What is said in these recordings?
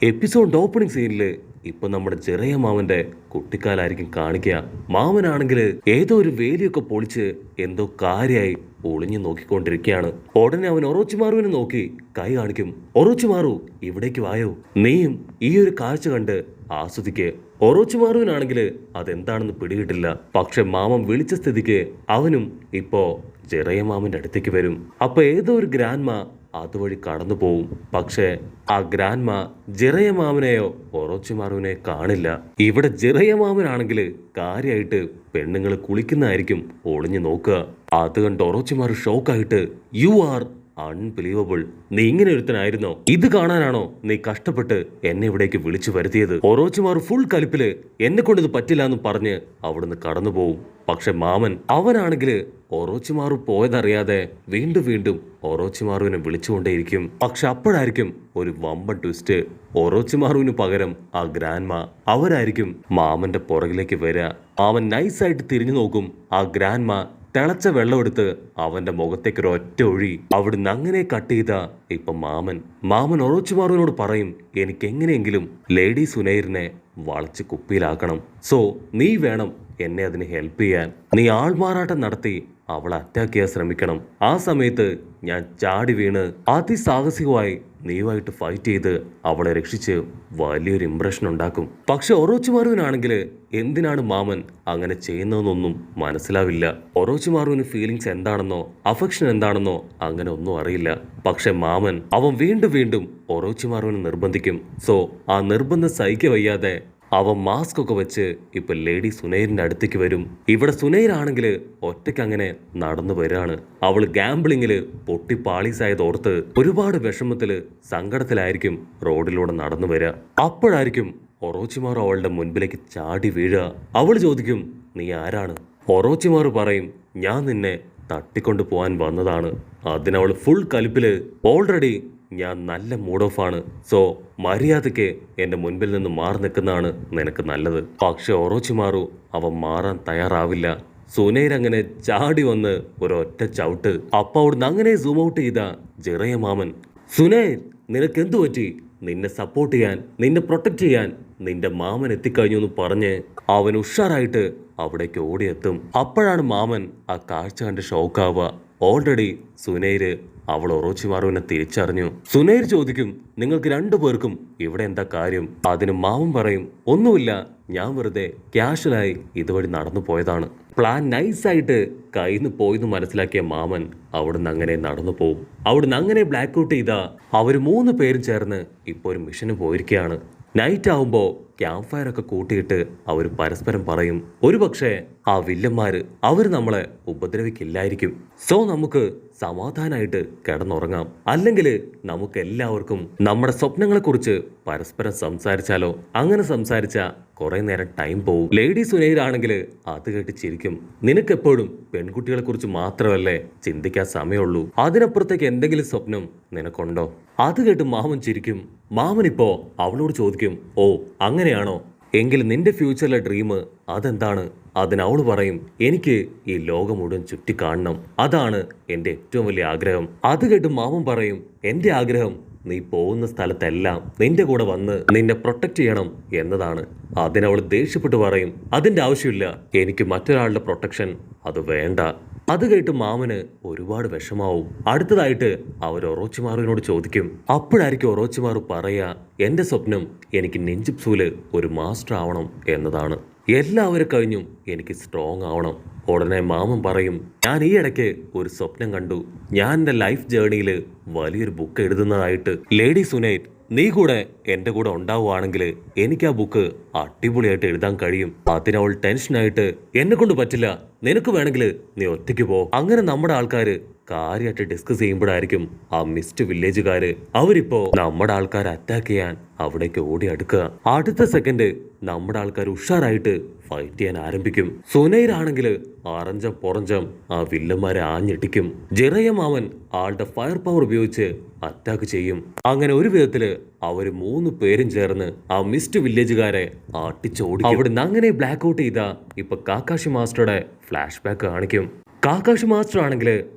Episode opening സീനില് ഇപ്പൊ നമ്മുടെ ചെറിയ മാമന്റെ കുട്ടിക്കാലായിരിക്കും കാണിക്കുക. മാമനാണെങ്കിൽ ഏതോ ഒരു വേലിയൊക്കെ പൊളിച്ച് എന്തോ കാര്യമായി ഒളിഞ്ഞു നോക്കിക്കൊണ്ടിരിക്കുകയാണ്. ഉടനെ അവൻ ഒറോച്ചിമാറുവിനെ നോക്കി കൈ കാണിക്കും. ഒറോച്ചിമാറു, ഇവിടേക്ക് വായോ, നീയും ഈ ഒരു കാഴ്ച കണ്ട് ആസ്വദിക്ക്. ഒറോച്ചിമാറുവിനാണെങ്കിൽ അതെന്താണെന്ന് പിടികിട്ടില്ല. പക്ഷെ മാമൻ വിളിച്ച സ്ഥിതിക്ക് അവനും ഇപ്പോ ചെറിയ മാമന്റെ അടുത്തേക്ക് വരും. അപ്പൊ ഏതോ ഒരു ഗ്രാൻഡ്മ അതുവഴി കടന്നു പോവും. പക്ഷേ ആ ഗ്രാൻഡ്മ ജിറയ മാമനെയോ ഒറോച്ചിമാറുവിനെ കാണില്ല. ഇവിടെ ജിറയ മാമനാണെങ്കിൽ കാര്യമായിട്ട് പെണ്ണുങ്ങൾ കുളിക്കുന്നതായിരിക്കും ഒളിഞ്ഞു നോക്കുക. അത് കണ്ട് ഒറോച്ചിമാർ ഷോക്കായിട്ട് യു ആർ അൺബിലീവബിൾ, നീ ഇങ്ങനെ ഒരുത്തനായിരുന്നോ? ഇത് കാണാനാണോ നീ കഷ്ടപ്പെട്ട് എന്നെ ഇവിടേക്ക് വിളിച്ചു വരുത്തിയത്? ഒറോച്ചിമാർ ഫുൾ കലിപ്പില് എന്നെ കൊണ്ട് ഇത് പറ്റില്ല എന്ന് പറഞ്ഞ് അവിടുന്ന് കടന്നു പോവും. പക്ഷെ മാമൻ അവനാണെങ്കിൽ ഒറോച്ചിമാറു പോയതറിയാതെ വീണ്ടും വീണ്ടും ഒറോച്ചിമാറുവിനെ വിളിച്ചുകൊണ്ടേയിരിക്കും. പക്ഷെ അപ്പോഴായിരിക്കും ഒരു വമ്പൻ ട്വിസ്റ്റ്. ഒറോച്ചിമാറുവിന് പകരം ആ ഗ്രാൻഡ്മ അവരായിരിക്കും മാമന്റെ പുറകിലേക്ക് വരിക. അവൻ നൈസായിട്ട് തിരിഞ്ഞു നോക്കും. ആ ഗ്രാൻഡ്മ തിളച്ച വെള്ളമെടുത്ത് അവന്റെ മുഖത്തേക്ക് ഒരു ഒറ്റ ഒഴി. അവിടുന്ന് അങ്ങനെ കട്ട് ചെയ്ത ഇപ്പൊ മാമൻ ഒറോച്ചിമാറുവിനോട് പറയും, എനിക്ക് എങ്ങനെയെങ്കിലും ലേഡി സുനൈറിനെ വളച്ച് കുപ്പിയിലാക്കണം. സോ നീ വേണം എന്നെ അതിന് ഹെൽപ്പ് ചെയ്യാൻ. നീ ആൾമാറാട്ടം നടത്തി അവളെ അറ്റാക്ക് ചെയ്യാൻ ശ്രമിക്കണം. ആ സമയത്ത് ഞാൻ ചാടി വീണ് അതിസാഹസികമായി നീയുമായിട്ട് ഫൈറ്റ് ചെയ്ത് അവളെ രക്ഷിച്ച് വലിയൊരു ഇംപ്രഷൻ ഉണ്ടാക്കും. പക്ഷെ ഒറോച്ചിമാറുവിനാണെങ്കിൽ എന്തിനാണ് മാമൻ അങ്ങനെ ചെയ്യുന്നതെന്നൊന്നും മനസ്സിലാവില്ല. ഒറോച്ചിമാറുവിന് ഫീലിങ്സ് എന്താണെന്നോ അഫെക്ഷൻ എന്താണെന്നോ അങ്ങനെ ഒന്നും അറിയില്ല. പക്ഷെ മാമൻ അവൻ വീണ്ടും വീണ്ടും ഒറോച്ചിമാറുവിനെ നിർബന്ധിക്കും. സോ ആ നിർബന്ധം സഹിക്കവയ്യാതെ അവൻ മാസ്ക് ഒക്കെ വെച്ച് ഇപ്പൊ ലേഡി സുനൈറിന്റെ അടുത്തേക്ക് വരും. ഇവിടെ സുനൈറാണെങ്കിൽ ഒറ്റയ്ക്ക് അങ്ങനെ നടന്നു വരാണ്. അവള് ഗാംബ്ലിങ്ങില് പൊട്ടി പാളീസായതോർത്ത് ഒരുപാട് വിഷമത്തില് സങ്കടത്തിലായിരിക്കും റോഡിലൂടെ നടന്നു വരിക. അപ്പോഴായിരിക്കും ഒറോച്ചിമാറു അവളുടെ മുൻപിലേക്ക് ചാടി വീഴുക. അവൾ ചോദിക്കും, നീ ആരാണ്? ഒറോച്ചിമാറു പറയും, ഞാൻ നിന്നെ തട്ടിക്കൊണ്ടു പോവാൻ വന്നതാണ്. അതിനവൾ ഫുൾ കലിപ്പില്, ഓൾറെഡി ഞാൻ നല്ല മൂഡ് ഓഫ് ആണ്. സോ മര്യാദയ്ക്ക് എന്റെ മുൻപിൽ നിന്ന് മാറി നിൽക്കുന്നതാണ് നിനക്ക് നല്ലത്. പക്ഷെ ഒറോച്ചിമാറു അവൻ മാറാൻ തയ്യാറാവില്ല. സുനൈർ അങ്ങനെ ചാടി വന്ന് ഒരൊറ്റ ചവിട്ട്. അപ്പൊ അവിടുന്ന് അങ്ങനെ സൂം ഔട്ട് ചെയ്ത ജിറയ മാമൻ, സുനൈർ നിനക്ക് എന്തു പറ്റി? നിന്നെ സപ്പോർട്ട് ചെയ്യാൻ, നിന്നെ പ്രൊട്ടക്ട് ചെയ്യാൻ നിന്റെ മാമൻ എത്തിക്കഴിഞ്ഞു എന്ന് പറഞ്ഞ് അവൻ ഉഷാറായിട്ട് അവിടേക്ക് ഓടിയെത്തും. അപ്പോഴാണ് മാമൻ ആ കാഴ്ച കണ്ട് ഷോക്കാവുക. ഓൾറെഡി സുനൈര് അവൾ ഒറോച്ചിമാറുവിനെ തിരിച്ചറിഞ്ഞു. സുനൈർ ചോദിക്കും, നിങ്ങൾക്ക് രണ്ടുപേർക്കും ഇവിടെ എന്താ കാര്യം? അതിന് മാമൻ പറയും, ഒന്നുമില്ല, ഞാൻ വെറുതെ ക്യാഷ്വലായി ഇതുവഴി നടന്നു പോയതാണ്. പ്ലാൻ നൈസായിട്ട് കയ്യിൽ നിന്ന് പോയെന്ന് മനസ്സിലാക്കിയ മാമൻ അവിടുന്ന് അങ്ങനെ നടന്നു പോവും. അവിടുന്ന് അങ്ങനെ ബ്ലാക്ക് ഔട്ട് ചെയ്ത അവർ 3 പേരും ചേർന്ന് ഇപ്പോൾ ഒരു മിഷന് പോയിരിക്കുകയാണ്. നൈറ്റ് ആവുമ്പോൾ ക്യാമ്പ് ഫയർ ഒക്കെ കൂട്ടിയിട്ട് അവർ പരസ്പരം പറയും, ഒരു പക്ഷേ ആ വില്ലന്മാര് അവർ നമ്മളെ ഉപദ്രവിക്കില്ലായിരിക്കും. സോ നമുക്ക് സമാധാനമായിട്ട് കിടന്നുറങ്ങാം. അല്ലെങ്കിൽ നമുക്ക് എല്ലാവർക്കും നമ്മുടെ സ്വപ്നങ്ങളെ കുറിച്ച് പരസ്പരം സംസാരിച്ചാലോ? അങ്ങനെ സംസാരിച്ച കുറെ നേരം ടൈം പോവും. ലേഡി സുനൈറാണെങ്കിൽ അത് കേട്ട് ചിരിക്കും. നിനക്കെപ്പോഴും പെൺകുട്ടികളെ കുറിച്ച് മാത്രമല്ലേ ചിന്തിക്കാൻ സമയമുള്ളൂ? അതിനപ്പുറത്തേക്ക് എന്തെങ്കിലും സ്വപ്നം നിനക്കുണ്ടോ? അത് കേട്ട് മാമൻ ചിരിക്കും. മാമൻ ഇപ്പോ അവളോട് ചോദിക്കും, ഓ അങ്ങനെയാണോ? എങ്കിൽ നിന്റെ ഫ്യൂച്ചറിലെ ഡ്രീം അതെന്താണ്? അതിനവള് പറയും, എനിക്ക് ഈ ലോകം മുഴുവൻ ചുറ്റി കാണണം, അതാണ് എൻ്റെ ഏറ്റവും വലിയ ആഗ്രഹം. അത് കേട്ട് മാമൻ പറയും, എൻ്റെ ആഗ്രഹം നീ പോകുന്ന സ്ഥലത്തെല്ലാം നിന്റെ കൂടെ വന്ന് നിന്നെ പ്രൊട്ടക്ട് ചെയ്യണം എന്നതാണ്. അതിനവൾ ദേഷ്യപ്പെട്ട് പറയും, അതിന്റെ ആവശ്യമില്ല, എനിക്ക് മറ്റൊരാളുടെ പ്രൊട്ടക്ഷൻ അത് വേണ്ട. അത് കേട്ട് മാമന് ഒരുപാട് വിഷമാവും. അടുത്തതായിട്ട് അവർ ഒറോച്ചിമാറുവിനോട് ചോദിക്കും. അപ്പോഴായിരിക്കും ഒറോച്ചിമാറു പറയാ, എന്റെ സ്വപ്നം എനിക്ക് നിഞ്ചിപ്സൂല് ഒരു മാസ്റ്റർ ആവണം എന്നതാണ്. എല്ലാവരും കഴിഞ്ഞും എനിക്ക് സ്ട്രോങ് ആവണം. ഉടനെ മാമൻ പറയും, ഞാൻ ഈ ഇടയ്ക്ക് ഒരു സ്വപ്നം കണ്ടു. ഞാൻ എൻ്റെ ലൈഫ് ജേർണിയിൽ വലിയൊരു ബുക്ക് എഴുതുന്നതായിട്ട്. ലേഡി സുനൈർ, നീ കൂടെ എൻ്റെ കൂടെ ഉണ്ടാവുകയാണെങ്കിൽ എനിക്ക് ആ ബുക്ക് അടിപൊളിയായിട്ട് എഴുതാൻ കഴിയും. അതിനവൾ ടെൻഷനായിട്ട്, എന്നെ കൊണ്ട് പറ്റില്ല, നിനക്ക് വേണമെങ്കിൽ നീ ഒറ്റയ്ക്ക് പോ. അങ്ങനെ നമ്മുടെ ആൾക്കാര് കാര്യമായിട്ട് ഡിസ്കസ് ചെയ്യുമ്പോഴായിരിക്കും ആ മിസ്റ്റ് വില്ലേജുകാര് അവരിപ്പോ നമ്മുടെ ആൾക്കാരെ അറ്റാക്ക് ചെയ്യാൻ അവിടേക്ക് ഓടി അടുക്കുക. അടുത്ത സെക്കൻഡ് നമ്മുടെ ആൾക്കാർ ഉഷാറായിട്ട് ഫൈറ്റ് ചെയ്യാൻ ആരംഭിക്കും. സുനൈറാണെങ്കിൽ അറഞ്ചം പുറഞ്ചം ആ വില്ലന്മാരെ ആഞ്ഞിട്ടിക്കും. ജിറയ മാമൻ ആളുടെ ഫയർ പവർ ഉപയോഗിച്ച് അറ്റാക്ക് ചെയ്യും. അങ്ങനെ ഒരു വിധത്തില് അവര് 3 പേരും ചേർന്ന് ആ മിസ്റ്റ് വില്ലേജുകാരെ അട്ടിച്ചോടി. അവിടുന്ന് അങ്ങനെ ബ്ലാക്ക് ഔട്ട് ചെയ്ത ഇപ്പൊ കാക്കാഷി മാസ്റ്ററുടെ ഫ്ലാഷ് ബാക്ക് കാണിക്കും. കാക്കാഷി മാസ്റ്റർ ആണെങ്കിൽ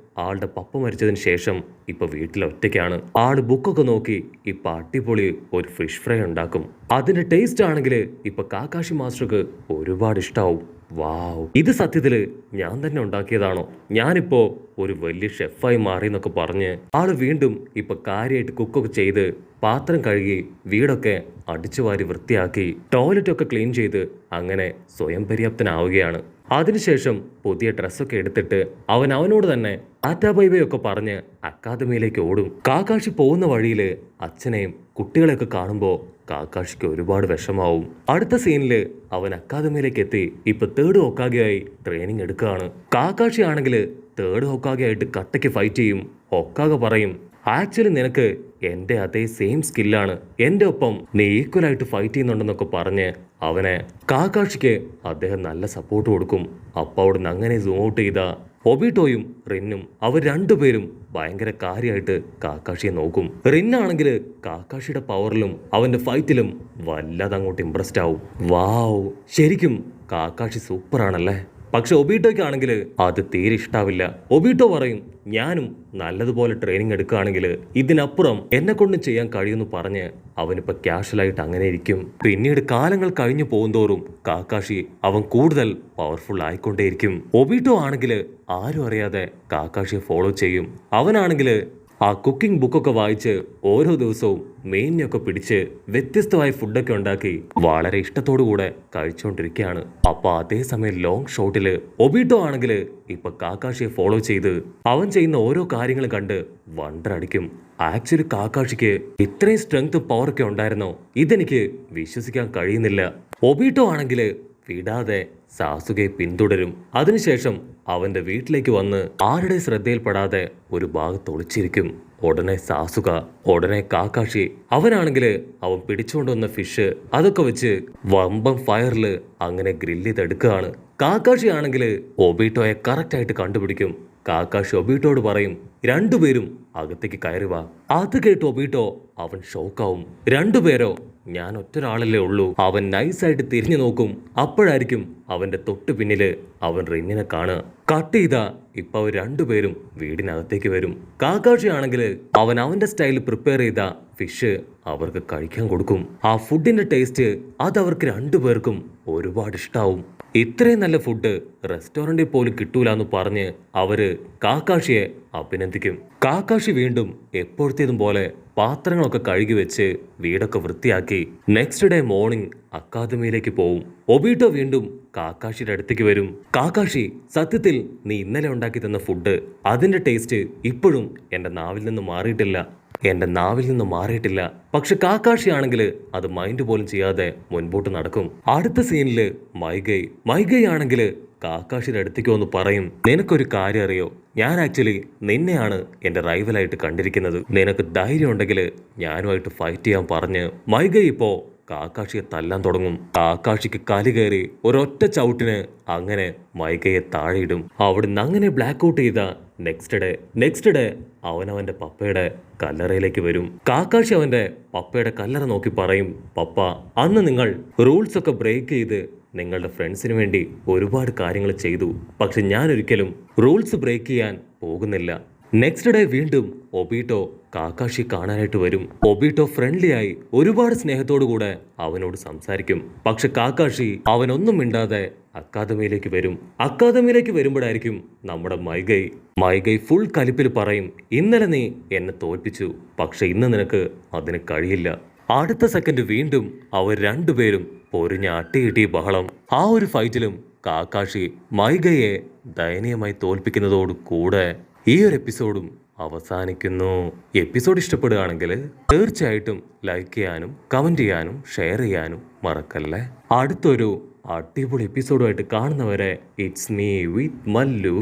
ആളുടെ പപ്പ മരിച്ചതിന് ശേഷം ഇപ്പൊ വീട്ടിൽ ഒറ്റയ്ക്കാണ്. ആള് ബുക്കൊക്കെ നോക്കി ഇപ്പൊ അടിപൊളി ഒരു ഫിഷ് ഫ്രൈ ഉണ്ടാക്കും. അതിന്റെ ടേസ്റ്റ് ആണെങ്കിൽ ഇപ്പൊ കാക്കാഷി മാസ്റ്റർക്ക് ഒരുപാട് ഇഷ്ടാവും. വാവ്, ഇത് സത്യത്തില് ഞാൻ തന്നെ ഉണ്ടാക്കിയതാണോ, ഞാനിപ്പോ ഒരു വലിയ ഷെഫായി മാറി എന്നൊക്കെ പറഞ്ഞ് ആള് വീണ്ടും ഇപ്പൊ കാര്യമായിട്ട് കുക്കൊക്കെ ചെയ്ത് പാത്രം കഴുകി വീടൊക്കെ അടിച്ചു വാരി വൃത്തിയാക്കി ടോയ്ലറ്റ് ഒക്കെ ക്ലീൻ ചെയ്ത് അങ്ങനെ സ്വയം പര്യാപ്തനാവുകയാണ്. അതിനുശേഷം പുതിയ ഡ്രസ്സൊക്കെ എടുത്തിട്ട് അവനോട് തന്നെ ടാറ്റാ ബൈ ബൈ ഒക്കെ പറഞ്ഞ് അക്കാദമിയിലേക്ക് ഓടും. കാക്കാഷി പോകുന്ന വഴിയില് അച്ഛനെയും കുട്ടികളെയൊക്കെ കാണുമ്പോൾ കാക്കാഷിക്ക് ഒരുപാട് വിഷമാവും. അടുത്ത സീനില് അവൻ അക്കാദമിയിലേക്ക് എത്തി ഇപ്പൊ തേർഡ് ഹൊക്കാഗെയായി ട്രെയിനിങ് എടുക്കുകയാണ്. കാക്കാഷി ആണെങ്കിൽ തേർഡ് ഹൊക്കാഗെ ആയിട്ട് കട്ടയ്ക്ക് ഫൈറ്റ് ചെയ്യും. ഹൊക്കാഗെ പറയും, ആക്ച്വലി നിനക്ക് എൻ്റെ അതേ സെയിം സ്കില്ലാണ്, എൻ്റെ ഒപ്പം നീ ഈക്വലായിട്ട് ഫൈറ്റ് ചെയ്യുന്നുണ്ടെന്നൊക്കെ പറഞ്ഞ് അവനെ കാക്കാഷിക്ക് അദ്ദേഹം നല്ല സപ്പോർട്ട് കൊടുക്കും. അപ്പോൾ അവിടുന്ന് അങ്ങനെ സൂം ഔട്ട് ചെയ്ത ഒബീട്ടോയും റിന്നും അവർ രണ്ടുപേരും ഭയങ്കര കാര്യമായിട്ട് കാക്കാഷിയെ നോക്കും. റിന്നാണെങ്കിൽ കാക്കാഷിയുടെ പവറിലും അവന്റെ ഫൈറ്റിലും വല്ലാതെ അങ്ങോട്ട് ഇംപ്രസ്ഡ് ആവും. വാവ്, ശരിക്കും കാക്കാഷി സൂപ്പറാണല്ലേ. പക്ഷെ ഒബീട്ടോയ്ക്കാണെങ്കിൽ അത് തീരെ ഇഷ്ടാവില്ല. ഒബീട്ടോ പറയും, ഞാനും നല്ലതുപോലെ ട്രെയിനിങ് എടുക്കുകയാണെങ്കിൽ ഇതിനപ്പുറം എന്നെ കൊണ്ട് ചെയ്യാൻ കഴിയുമെന്ന് പറഞ്ഞ് അവനിപ്പോ ക്യാഷ്വലായിട്ട് അങ്ങനെ ഇരിക്കും. പിന്നീട് കാലങ്ങൾ കഴിഞ്ഞു പോകുന്തോറും കാക്കാഷി അവൻ കൂടുതൽ പവർഫുൾ ആയിക്കൊണ്ടേയിരിക്കും. ഒബീട്ടോ ആണെങ്കിൽ ആരും അറിയാതെ കാക്കാഷിയെ ഫോളോ ചെയ്യും. അവനാണെങ്കിൽ ആ കുക്കിംഗ് ബുക്കൊക്കെ വായിച്ച് ഓരോ ദിവസവും മെയിനൊക്കെ പിടിച്ച് വ്യത്യസ്തമായ ഫുഡൊക്കെ ഉണ്ടാക്കി വളരെ ഇഷ്ടത്തോടുകൂടെ കഴിച്ചുകൊണ്ടിരിക്കുകയാണ്. അപ്പൊ അതേസമയം ലോങ് ഷോട്ടില് ഒബീട്ടോ ആണെങ്കിൽ ഇപ്പൊ കാക്കാഷിയെ ഫോളോ ചെയ്ത് അവൻ ചെയ്യുന്ന ഓരോ കാര്യങ്ങളും കണ്ട് വണ്ടർ അടിക്കും. ആക്ച്വലി കാക്കാഷിക്ക് ഇത്രയും സ്ട്രെങ്ത് പവറൊക്കെ ഉണ്ടായിരുന്നോ, ഇതെനിക്ക് വിശ്വസിക്കാൻ കഴിയുന്നില്ല. ഒബീട്ടോ ആണെങ്കിൽ വിടാതെ സാസുകയെ പിന്തുടരും. അതിനുശേഷം അവന്റെ വീട്ടിലേക്ക് വന്ന് ആരുടെ ശ്രദ്ധയിൽപ്പെടാതെ ഒരു ഭാഗത്ത് ഒളിച്ചിരിക്കും. ഉടനെ സാസുക, ഉടനെ കാക്കാഷി അവനാണെങ്കിൽ അവൻ പിടിച്ചുകൊണ്ടുവന്ന ഫിഷ് അതൊക്കെ വെച്ച് വമ്പം ഫയറിൽ അങ്ങനെ ഗ്രില്ല് ചെയ്തെടുക്കുകയാണ്. കാക്കാഷി ആണെങ്കിൽ ഒബീട്ടോയെ കറക്റ്റായിട്ട് കണ്ടുപിടിക്കും. കാക്കാഷി ഒബീട്ടോട് പറയും, രണ്ടുപേരും അകത്തേക്ക് കയറി വാ. അത് കേട്ട് ഒബീട്ടോ അവൻ ഷോക്കാവും. രണ്ടുപേരോ, ഞാൻ ഒറ്റൊരാളല്ലേ ഉള്ളൂ. അവൻ നൈസായിട്ട് തിരിഞ്ഞു നോക്കും. അപ്പോഴായിരിക്കും അവന്റെ തൊട്ടു പിന്നില് അവൻ റിന്നിനെ കാണുക. കട്ട് ചെയ്താ ഇപ്പൊ അവർ രണ്ടുപേരും വീടിനകത്തേക്ക് വരും. കാക്കാഷി ആണെങ്കിൽ അവൻ അവന്റെ സ്റ്റൈലിൽ പ്രിപ്പയർ ചെയ്ത ഫിഷ് അവർക്ക് കഴിക്കാൻ കൊടുക്കും. ആ ഫുഡിന്റെ ടേസ്റ്റ് അത് അവർക്ക് രണ്ടുപേർക്കും ഒരുപാട് ഇഷ്ടാവും. ഇത്രയും നല്ല ഫുഡ് റെസ്റ്റോറൻറ്റിൽ പോലും കിട്ടൂല എന്ന് പറഞ്ഞ് അവര് കാക്കാഷിയെ അഭിനന്ദിക്കും. കാക്കാഷി വീണ്ടും എപ്പോഴത്തേതും പോലെ പാത്രങ്ങളൊക്കെ കഴുകി വെച്ച് വീടൊക്കെ വൃത്തിയാക്കി നെക്സ്റ്റ് ഡേ മോർണിംഗ് അക്കാദമിയിലേക്ക് പോവും. ഒബീട്ടോ വീണ്ടും കാക്കാഷിയുടെ അടുത്തേക്ക് വരും. കാക്കാഷി, സത്യത്തിൽ നീ ഇന്നലെ ഉണ്ടാക്കി തന്ന ഫുഡ് അതിന്റെ ടേസ്റ്റ് ഇപ്പോഴും എൻ്റെ നാവിൽ നിന്ന് മാറിയിട്ടില്ല. പക്ഷെ കാക്കാഷി ആണെങ്കിൽ അത് മൈൻഡ് പോലും ചെയ്യാതെ മുൻപോട്ട് നടക്കും. അടുത്ത സീനില് മൈഗൈ ആണെങ്കിൽ കാക്കാഷിയുടെ അടുത്തേക്ക് വന്ന് പറയും, നിനക്കൊരു കാര്യം അറിയോ, ഞാൻ ആക്ച്വലി നിന്നെയാണ് എൻ്റെ റൈവലായിട്ട് കണ്ടിരിക്കുന്നത്. നിനക്ക് ധൈര്യം ഉണ്ടെങ്കിൽ ഞാനുമായിട്ട് ഫൈറ്റ് ചെയ്യാൻ പറഞ്ഞ് മൈഗൈ ഇപ്പോ കാക്കാഷിയെ തല്ലാൻ തുടങ്ങും. കാക്കാഷിക്ക് കലി കയറി ഒരൊറ്റ ചവിട്ടിന് അങ്ങനെ മൈഗയെ താഴെയിടും. അവിടുന്ന് അങ്ങനെ ബ്ലാക്ക് ഔട്ട് ചെയ്ത നെക്സ്റ്റ് ഡേ അവനവന്റെ പപ്പയുടെ കല്ലറയിലേക്ക് വരും. കാക്കാഷി അവന്റെ പപ്പയുടെ കല്ലറ നോക്കി പറയും, പപ്പ, അന്ന് നിങ്ങൾ റൂൾസ് ഒക്കെ ബ്രേക്ക് ചെയ്ത് നിങ്ങളുടെ ഫ്രണ്ട്സിന് വേണ്ടി ഒരുപാട് കാര്യങ്ങൾ ചെയ്തു. പക്ഷെ ഞാൻ ഒരിക്കലും റൂൾസ് ബ്രേക്ക് ചെയ്യാൻ പോകുന്നില്ല. നെക്സ്റ്റ് ഡേ വീണ്ടും ഒബീട്ടോ കാക്കാഷി കാണാനായിട്ട് വരും. ഒബീട്ടോ ഫ്രണ്ട്ലി ആയി ഒരുപാട് സ്നേഹത്തോടു കൂടെ അവനോട് സംസാരിക്കും. പക്ഷെ കാക്കാഷി അവനൊന്നും മിണ്ടാതെ അക്കാദമിയിലേക്ക് വരും. അക്കാദമിയിലേക്ക് വരുമ്പോഴായിരിക്കും നമ്മുടെ മൈഗൈ ഫുൾ കലിപ്പിൽ പറയും, ഇന്നലെ നീ എന്നെ തോൽപ്പിച്ചു, പക്ഷെ ഇന്ന് നിനക്ക് അതിന് കഴിയില്ല. അടുത്ത സെക്കൻഡ് വീണ്ടും അവർ രണ്ടുപേരും പൊരിഞ്ഞ അട്ടിയിട്ടി ബഹളം. ആ ഒരു ഫൈറ്റിലും കാക്കാഷി മൈഗയെ ദയനീയമായി തോൽപ്പിക്കുന്നതോട് കൂടെ ഈ ഒരു എപ്പിസോഡും അവസാനിക്കുന്നു. എപ്പിസോഡ് ഇഷ്ടപ്പെടുകയാണെങ്കിൽ തീർച്ചയായിട്ടും ലൈക്ക് ചെയ്യാനും കമൻറ്റ് ചെയ്യാനും ഷെയർ ചെയ്യാനും മറക്കല്ലേ. അടുത്തൊരു അടിപൊളി എപ്പിസോഡുമായിട്ട് കാണുന്നവരെ ഇറ്റ്സ് മീ വിത്ത് മല്ലു.